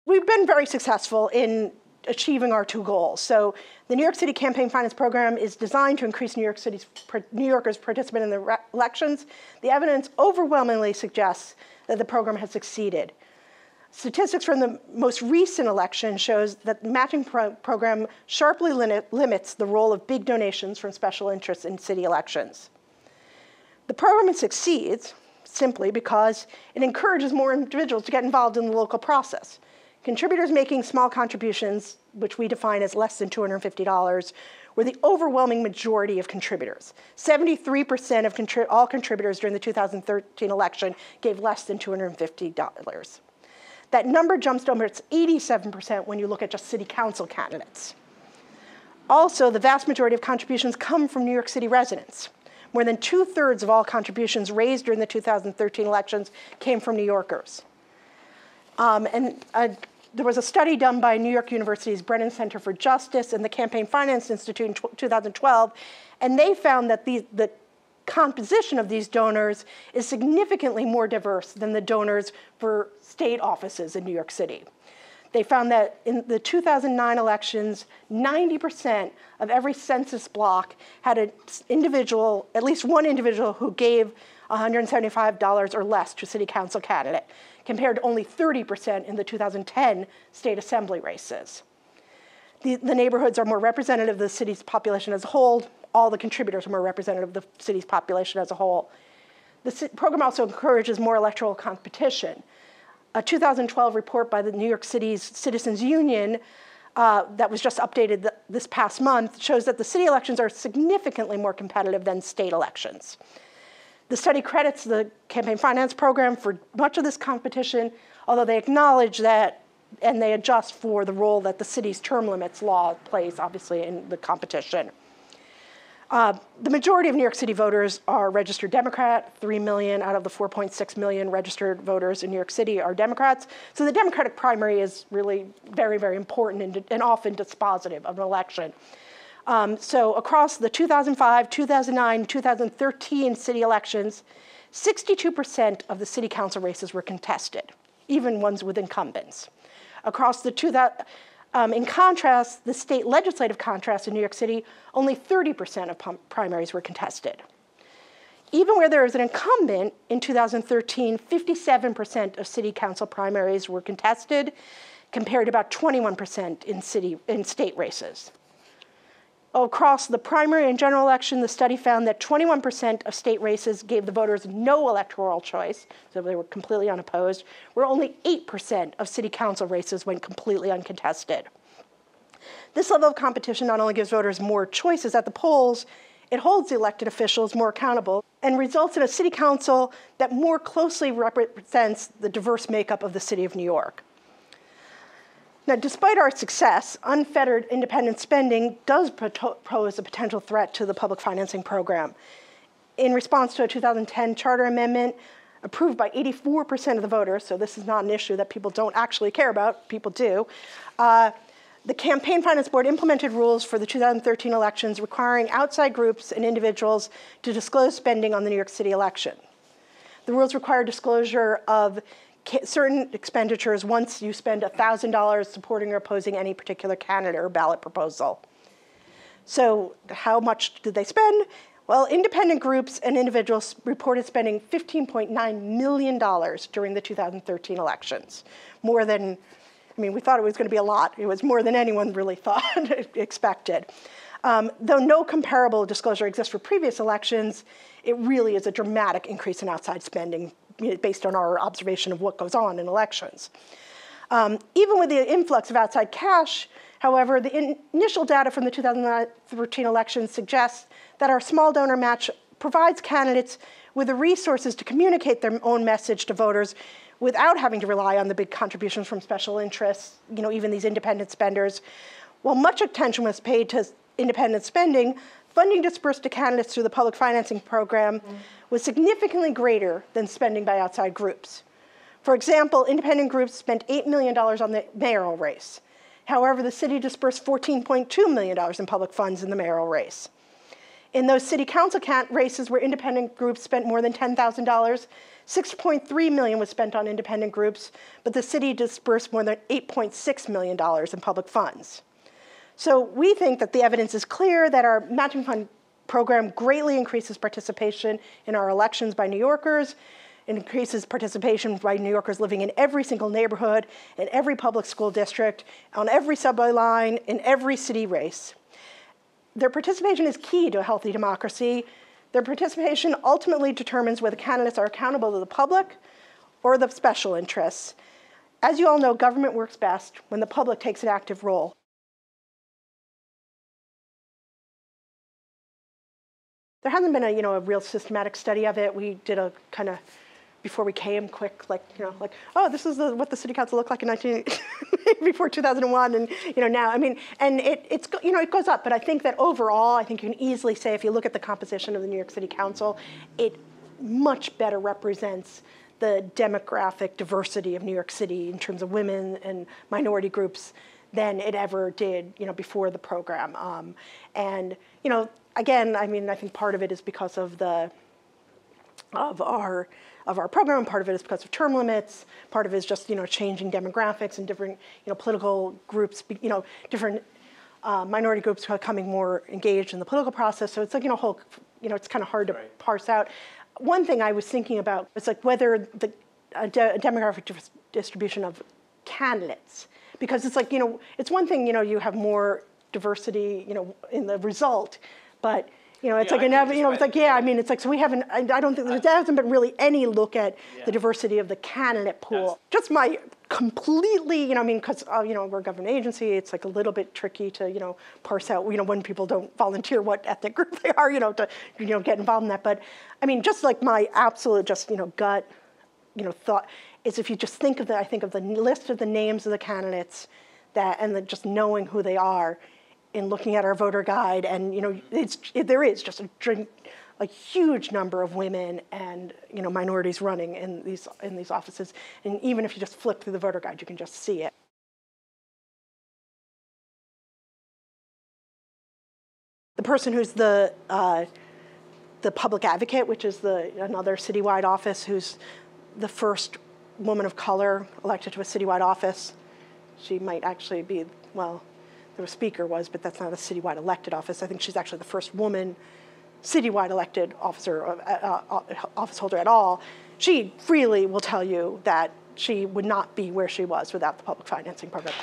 We've been very successful in achieving our two goals. So the New York City Campaign Finance Program is designed to increase New Yorkers' participation in the elections. The evidence overwhelmingly suggests that the program has succeeded. Statistics from the most recent election shows that the matching program sharply limits the role of big donations from special interests in city elections. The program succeeds simply because it encourages more individuals to get involved in the local process. Contributors making small contributions, which we define as less than $250, were the overwhelming majority of contributors. 73% of all contributors during the 2013 election gave less than $250. That number jumps to almost 87% when you look at just city council candidates. Also, the vast majority of contributions come from New York City residents. More than 2/3 of all contributions raised during the 2013 elections came from New Yorkers. There was a study done by New York University's Brennan Center for Justice and the Campaign Finance Institute in 2012, and they found that the composition of these donors is significantly more diverse than the donors for state offices in New York City. They found that in the 2009 elections, 90% of every census block had an individual, at least one individual, who gave $175 or less to a city council candidate, compared to only 30% in the 2010 state assembly races. The neighborhoods are more representative of the city's population as a whole. All the contributors are more representative of the city's population as a whole. The program also encourages more electoral competition. A 2012 report by the New York City's Citizens Union that was just updated this past month shows that the city elections are significantly more competitive than state elections. The study credits the campaign finance program for much of this competition, although they acknowledge that, and they adjust for the role that the city's term limits law plays, obviously, in the competition. The majority of New York City voters are registered Democrat. 3 million out of the 4.6 million registered voters in New York City are Democrats. So the Democratic primary is really very, very important and often dispositive of an election. So across the 2005, 2009, 2013 city elections, 62% of the city council races were contested, even ones with incumbents. Across the in contrast, the state legislative contrast in New York City, only 30% of primaries were contested. Even where there was an incumbent in 2013, 57% of city council primaries were contested, compared to about 21% in state races. Across the primary and general election, the study found that 21% of state races gave the voters no electoral choice, so they were completely unopposed, where only 8% of city council races went completely uncontested. This level of competition not only gives voters more choices at the polls, it holds the elected officials more accountable and results in a city council that more closely represents the diverse makeup of the city of New York. Now, despite our success, unfettered independent spending does pose a potential threat to the public financing program. In response to a 2010 charter amendment approved by 84% of the voters, so this is not an issue that people don't actually care about, people do, the Campaign Finance Board implemented rules for the 2013 elections requiring outside groups and individuals to disclose spending on the New York City election. The rules require disclosure of certain expenditures once you spend $1,000 supporting or opposing any particular candidate or ballot proposal. So how much did they spend? Well, independent groups and individuals reported spending $15.9 million during the 2013 elections. More than, I mean, we thought it was going to be a lot. It was more than anyone really thought, expected. Though no comparable disclosure exists for previous elections, it really is a dramatic increase in outside spending based on our observation of what goes on in elections. Even with the influx of outside cash, however, the initial data from the 2013 elections suggests that our small donor match provides candidates with the resources to communicate their own message to voters without having to rely on the big contributions from special interests, even these independent spenders. While much attention was paid to independent spending, funding dispersed to candidates through the public financing program was significantly greater than spending by outside groups. For example, independent groups spent $8 million on the mayoral race. However, the city dispersed $14.2 million in public funds in the mayoral race. In those city council races where independent groups spent more than $10,000, $6.3 million was spent on independent groups, but the city dispersed more than $8.6 million in public funds. So we think that the evidence is clear that our matching fund program greatly increases participation in our elections by New Yorkers. It increases participation by New Yorkers living in every single neighborhood, in every public school district, on every subway line, in every city race. Their participation is key to a healthy democracy. Their participation ultimately determines whether candidates are accountable to the public or the special interests. As you all know, government works best when the public takes an active role. There hasn't been a real systematic study of it. We did a kind of, before we came, quick, oh, this is what the city council looked like in before 2001, and now, and it goes up. But I think that overall, I think you can easily say, if you look at the composition of the New York City Council, it much better represents the demographic diversity of New York City in terms of women and minority groups than it ever did, before the program. Again, I think part of it is because of our program. Part of it is because of term limits. Part of it is just changing demographics and different political groups. Different minority groups are becoming more engaged in the political process. So it's like it's kind of hard to parse out. One thing I was thinking about is whether the demographic distribution of candidates, because it's it's one thing you have more diversity in the result. But it's so we haven't. I don't think there hasn't been really any look at the diversity of the candidate pool. Just my completely, because we're a government agency, it's a little bit tricky to parse out when people don't volunteer what ethnic group they are, to get involved in that. But just my absolute gut, thought is, if you just think of the list of the names of the candidates and just knowing who they are. In looking at our voter guide, and there is just a huge number of women and minorities running in these offices, and even if you just flip through the voter guide, you can just see it. The person who's the public advocate, which is another citywide office, who's the first woman of color elected to a citywide office. She might actually be, well, the speaker was, but that's not a citywide elected office. I think she's actually the first woman citywide elected office holder at all. She freely will tell you that she would not be where she was without the public financing program.